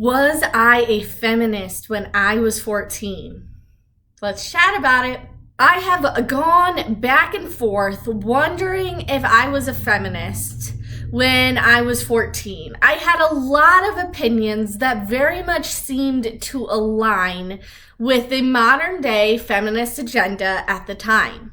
Was I a feminist when I was 14? Let's chat about it. I have gone back and forth wondering if I was a feminist when I was 14. I had a lot of opinions that very much seemed to align with the modern day feminist agenda at the time.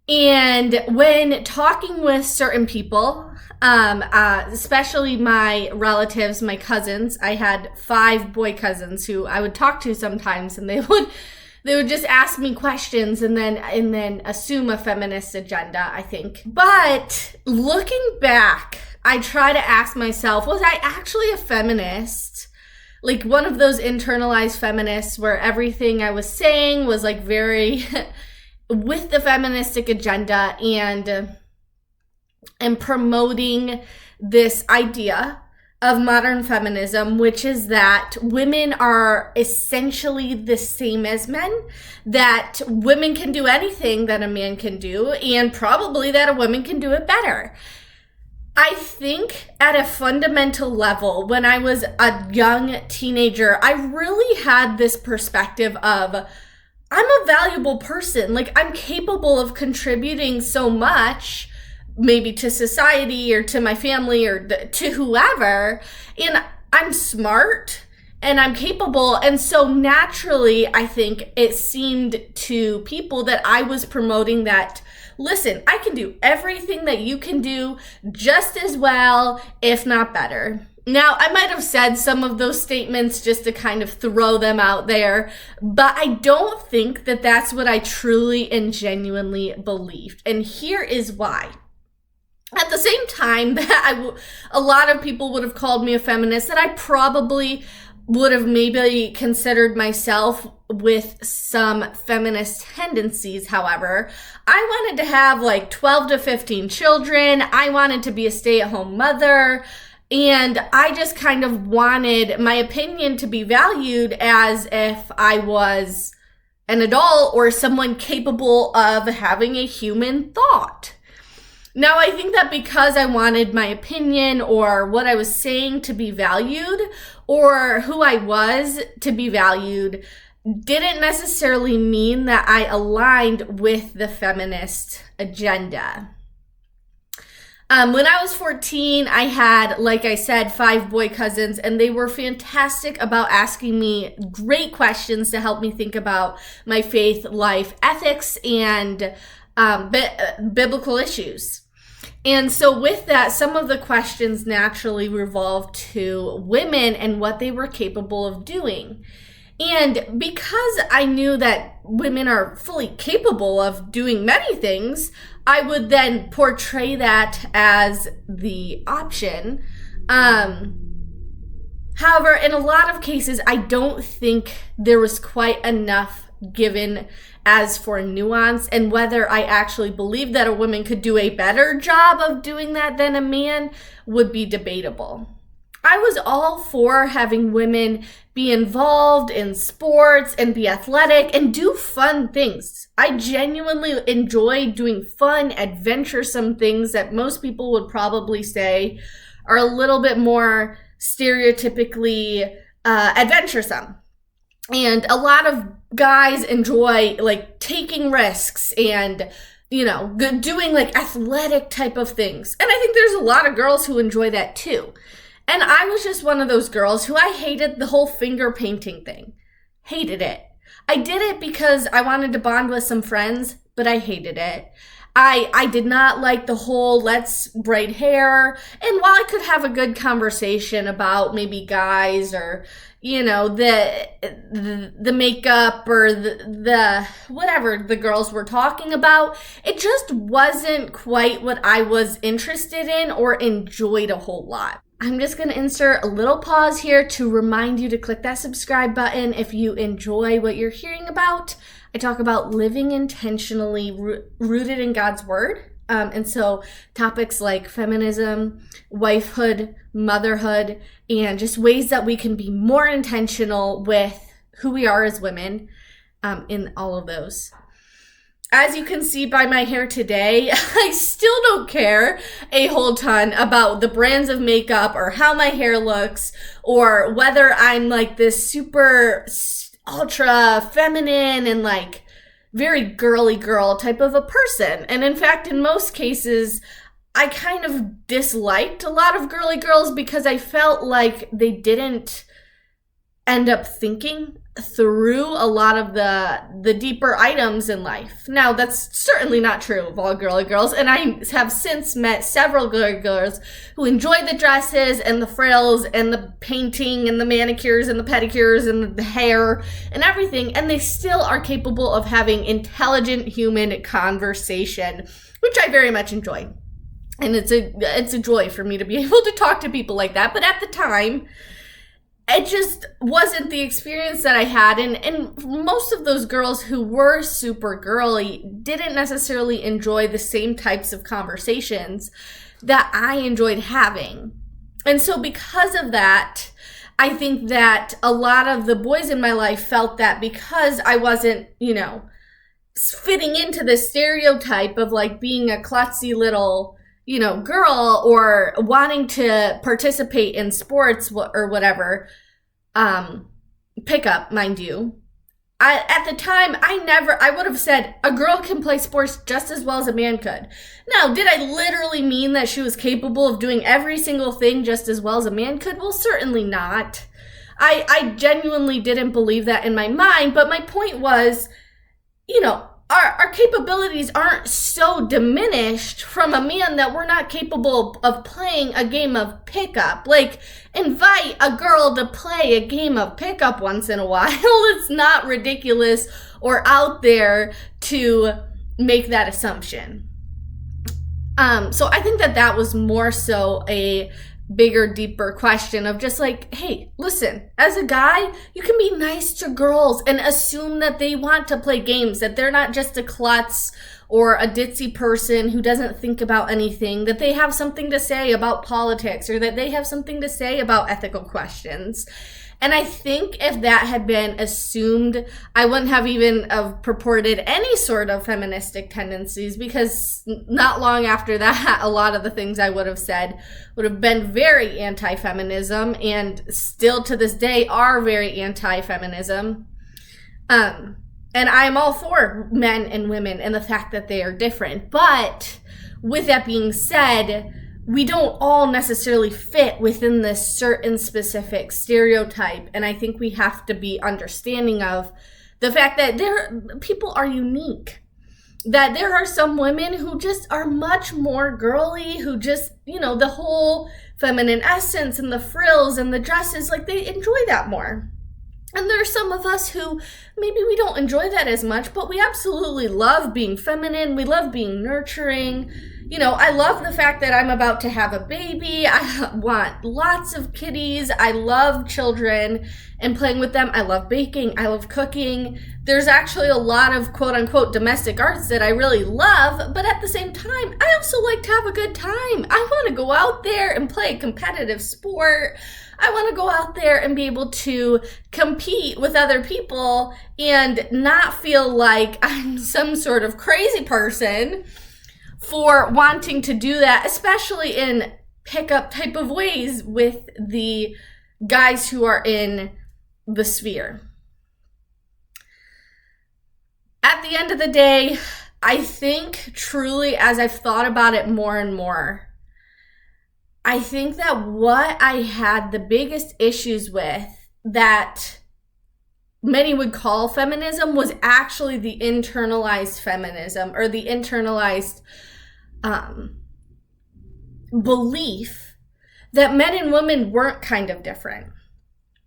And when talking with certain people, especially my relatives, my cousins, I had 5 boy cousins who I would talk to sometimes, and they would just ask me questions and then assume a feminist agenda, I think. But looking back, I try to ask myself, was I actually a feminist? Like one of those internalized feminists where everything I was saying was like very with the feministic agenda and promoting this idea of modern feminism, which is that women are essentially the same as men, that women can do anything that a man can do, and probably that a woman can do it better. I think at a fundamental level, when I was a young teenager, I really had this perspective of, I'm a valuable person. Like, I'm capable of contributing so much, maybe to society or to my family or to whoever, and I'm smart and I'm capable. And so naturally, I think it seemed to people that I was promoting that, listen, I can do everything that you can do just as well, if not better. Now, I might have said some of those statements just to kind of throw them out there, but I don't think that that's what I truly and genuinely believed. And here is why. At the same time that a lot of people would have called me a feminist, that I probably would have maybe considered myself with some feminist tendencies. However, I wanted to have like 12 to 15 children. I wanted to be a stay-at-home mother. And I just kind of wanted my opinion to be valued as if I was an adult or someone capable of having a human thought. Now, I think that because I wanted my opinion or what I was saying to be valued or who I was to be valued didn't necessarily mean that I aligned with the feminist agenda. When I was 14, I had, like I said, 5 boy cousins, and they were fantastic about asking me great questions to help me think about my faith, life, ethics, and biblical issues. And so with that, some of the questions naturally revolved to women and what they were capable of doing. And because I knew that women are fully capable of doing many things, I would then portray that as the option. However, in a lot of cases, I don't think there was quite enough given as for nuance, and whether I actually believe that a woman could do a better job of doing that than a man would be debatable. I was all for having women be involved in sports and be athletic and do fun things. I genuinely enjoy doing fun, adventuresome things that most people would probably say are a little bit more stereotypically adventuresome. And a lot of guys enjoy like taking risks and, doing like athletic type of things. And I think there's a lot of girls who enjoy that too. And I was just one of those girls who I hated the whole finger painting thing. Hated it. I did it because I wanted to bond with some friends, but I hated it. I did not like the whole let's braid hair. And while I could have a good conversation about maybe guys or, the makeup or the whatever the girls were talking about, it just wasn't quite what I was interested in or enjoyed a whole lot. I'm just going to insert a little pause here to remind you to click that subscribe button if you enjoy what you're hearing about. I talk about living intentionally rooted in God's word. And so topics like feminism, wifehood, motherhood, and just ways that we can be more intentional with who we are as women in all of those. as you can see by my hair today, I still don't care a whole ton about the brands of makeup or how my hair looks or whether I'm like this super ultra feminine and like very girly girl type of a person. And in fact, in most cases, I kind of disliked a lot of girly girls because I felt like they didn't end up thinking through a lot of the deeper items in life. Now, that's certainly not true of all girly girls, and I have since met several girly girls who enjoy the dresses and the frills and the painting and the manicures and the pedicures and the hair and everything, and they still are capable of having intelligent human conversation, which I very much enjoy. And it's a joy for me to be able to talk to people like that. But at the time, it just wasn't the experience that I had. And most of those girls who were super girly didn't necessarily enjoy the same types of conversations that I enjoyed having. And so because of that, I think that a lot of the boys in my life felt that because I wasn't, fitting into this stereotype of like being a klutzy little, girl or wanting to participate in sports or whatever, pickup, mind you. At the time, I would have said a girl can play sports just as well as a man could. Now, did I literally mean that she was capable of doing every single thing just as well as a man could? Well, certainly not. I genuinely didn't believe that in my mind, but my point was, our capabilities aren't so diminished from a man that we're not capable of playing a game of pickup. Like, invite a girl to play a game of pickup once in a while. It's not ridiculous or out there to make that assumption. So I think that was more so a bigger, deeper question of just like, hey, listen, as a guy, you can be nice to girls and assume that they want to play games, that they're not just a klutz or a ditzy person who doesn't think about anything, that they have something to say about politics or that they have something to say about ethical questions. And I think if that had been assumed, I wouldn't have even purported any sort of feministic tendencies, because not long after that, a lot of the things I would have said would have been very anti-feminism and still to this day are very anti-feminism. And I'm all for men and women and the fact that they are different. But with that being said, we don't all necessarily fit within this certain specific stereotype. And I think we have to be understanding of the fact that people are unique. That there are some women who just are much more girly, who just, the whole feminine essence and the frills and the dresses, like they enjoy that more. And there are some of us who maybe we don't enjoy that as much, but we absolutely love being feminine. We love being nurturing. I love the fact that I'm about to have a baby. I want lots of kitties. I love children and playing with them. I love baking. I love cooking. There's actually a lot of quote unquote domestic arts that I really love, but at the same time, I also like to have a good time. I want to go out there and play a competitive sport. I want to go out there and be able to compete with other people and not feel like I'm some sort of crazy person for wanting to do that, especially in pickup type of ways with the guys who are in the sphere. At the end of the day, I think truly, as I've thought about it more and more, I think that what I had the biggest issues with that many would call feminism was actually the internalized feminism or the internalized belief that men and women weren't kind of different.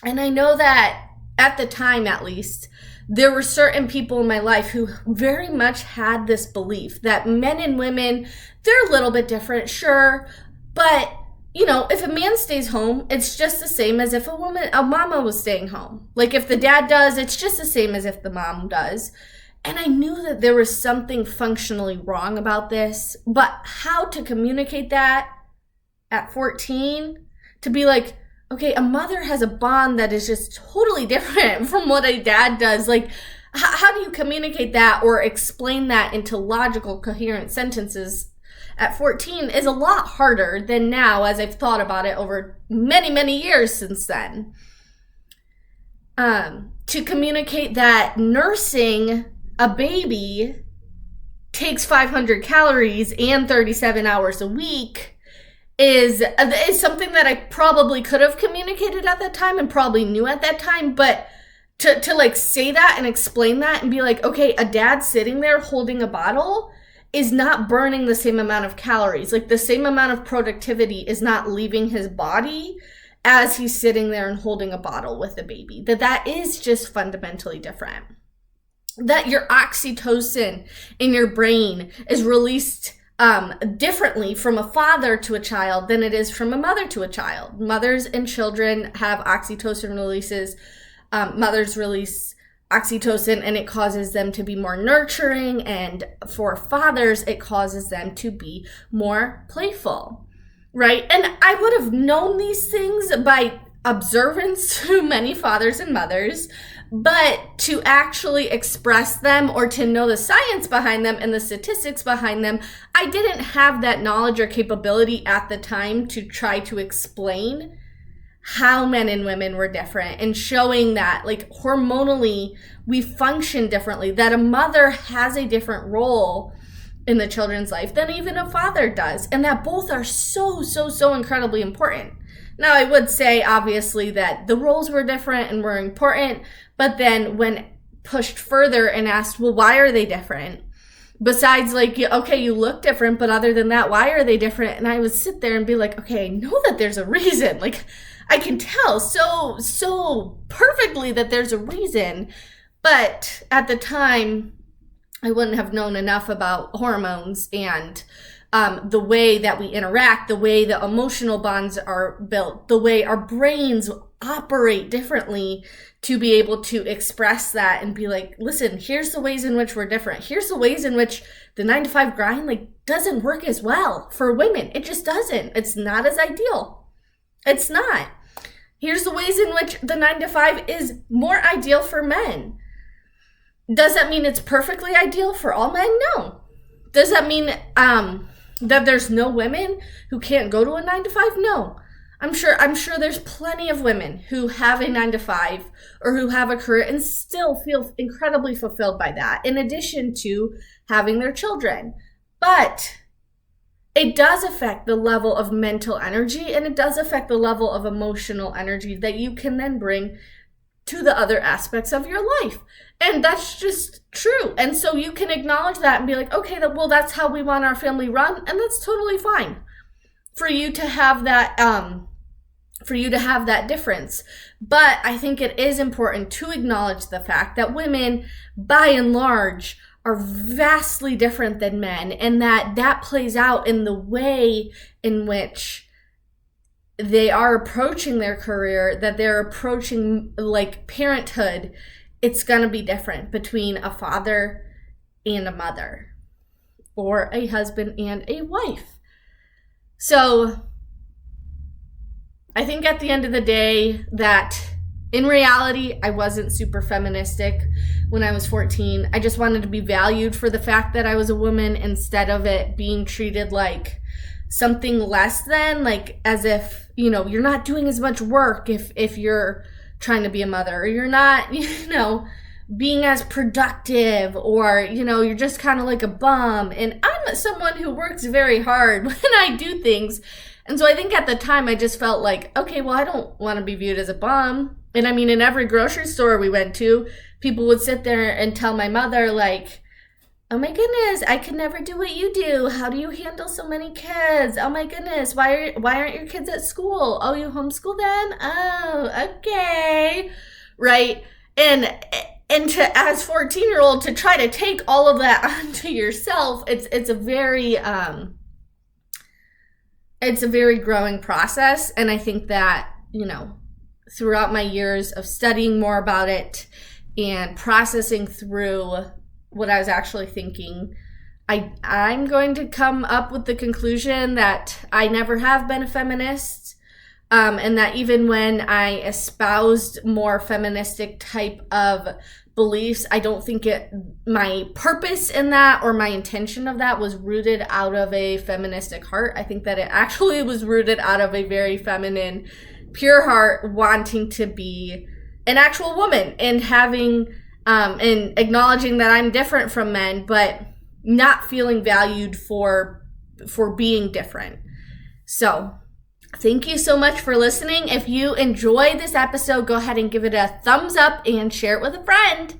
And I know that at the time, at least, there were certain people in my life who very much had this belief that men and women, they're a little bit different, sure, but if a man stays home, it's just the same as if a mama was staying home. Like if the dad does, it's just the same as if the mom does. And I knew that there was something functionally wrong about this, but how to communicate that at 14 to be like, okay, a mother has a bond that is just totally different from what a dad does. Like, how do you communicate that or explain that into logical, coherent sentences at 14 is a lot harder than now, as I've thought about it over many, many years since then. To communicate that nursing a baby takes 500 calories and 37 hours a week is something that I probably could have communicated at that time and probably knew at that time, but to like say that and explain that and be like, okay, a dad sitting there holding a bottle is not burning the same amount of calories. Like the same amount of productivity is not leaving his body as he's sitting there and holding a bottle with the baby. That is just fundamentally different. That your oxytocin in your brain is released differently from a father to a child than it is from a mother to a child. Mothers and children have oxytocin releases. Mothers release oxytocin and it causes them to be more nurturing, and for fathers it causes them to be more playful, right? And I would have known these things by observance through many fathers and mothers, but to actually express them or to know the science behind them and the statistics behind them, I didn't have that knowledge or capability at the time to try to explain how men and women were different and showing that like hormonally we function differently, that a mother has a different role in the children's life than even a father does, and that both are so incredibly important. Now, I would say obviously that the roles were different and were important, but then when pushed further and asked, well, why are they different? Besides like, okay, you look different, but other than that, why are they different? And I would sit there and be like, okay, I know that there's a reason. Like I can tell so perfectly that there's a reason, but at the time I wouldn't have known enough about hormones and the way that we interact, the way the emotional bonds are built, the way our brains operate differently to be able to express that and be like, listen, here's the ways in which we're different. Here's the ways in which the 9-to-5 grind like doesn't work as well for women. It just doesn't. It's not as ideal. It's not. Here's the ways in which the 9-to-5 is more ideal for men. Does that mean it's perfectly ideal for all men? No. Does that mean that there's no women who can't go to a 9-to-5? No. I'm sure there's plenty of women who have a 9-to-5 or who have a career and still feel incredibly fulfilled by that, in addition to having their children. But it does affect the level of mental energy, and it does affect the level of emotional energy that you can then bring to the other aspects of your life. And that's just true. And so you can acknowledge that and be like, okay, well, that's how we want our family run. And that's totally fine for you to have that, difference. But I think it is important to acknowledge the fact that women, by and large, are vastly different than men, and that plays out in the way in which they are approaching their career, that they're approaching like parenthood. It's going to be different between a father and a mother, or a husband and a wife. So I think at the end of the day that in reality, I wasn't super feministic when I was 14. I just wanted to be valued for the fact that I was a woman instead of it being treated like something less than, like as if, you're not doing as much work if you're trying to be a mother, or you're not, being as productive, or, you're just kind of like a bum. And I'm someone who works very hard when I do things. And so I think at the time I just felt like, okay, well, I don't want to be viewed as a bum. And I mean, in every grocery store we went to, people would sit there and tell my mother like, oh my goodness, I could never do what you do. How do you handle so many kids? Oh my goodness, why aren't your kids at school? Oh, you homeschool them? Oh, okay. Right? And to, as 14-year-old, to try to take all of that onto yourself, it's a very growing process. And I think that, throughout my years of studying more about it and processing through what I was actually thinking, I'm going to come up with the conclusion that I never have been a feminist. And that even when I espoused more feministic type of beliefs, I don't think my purpose in that or my intention of that was rooted out of a feministic heart. I think that it actually was rooted out of a very feminine, pure heart, wanting to be an actual woman and having and acknowledging that I'm different from men, but not feeling valued for being different. So thank you so much for listening. If you enjoyed this episode, go ahead and give it a thumbs up and share it with a friend.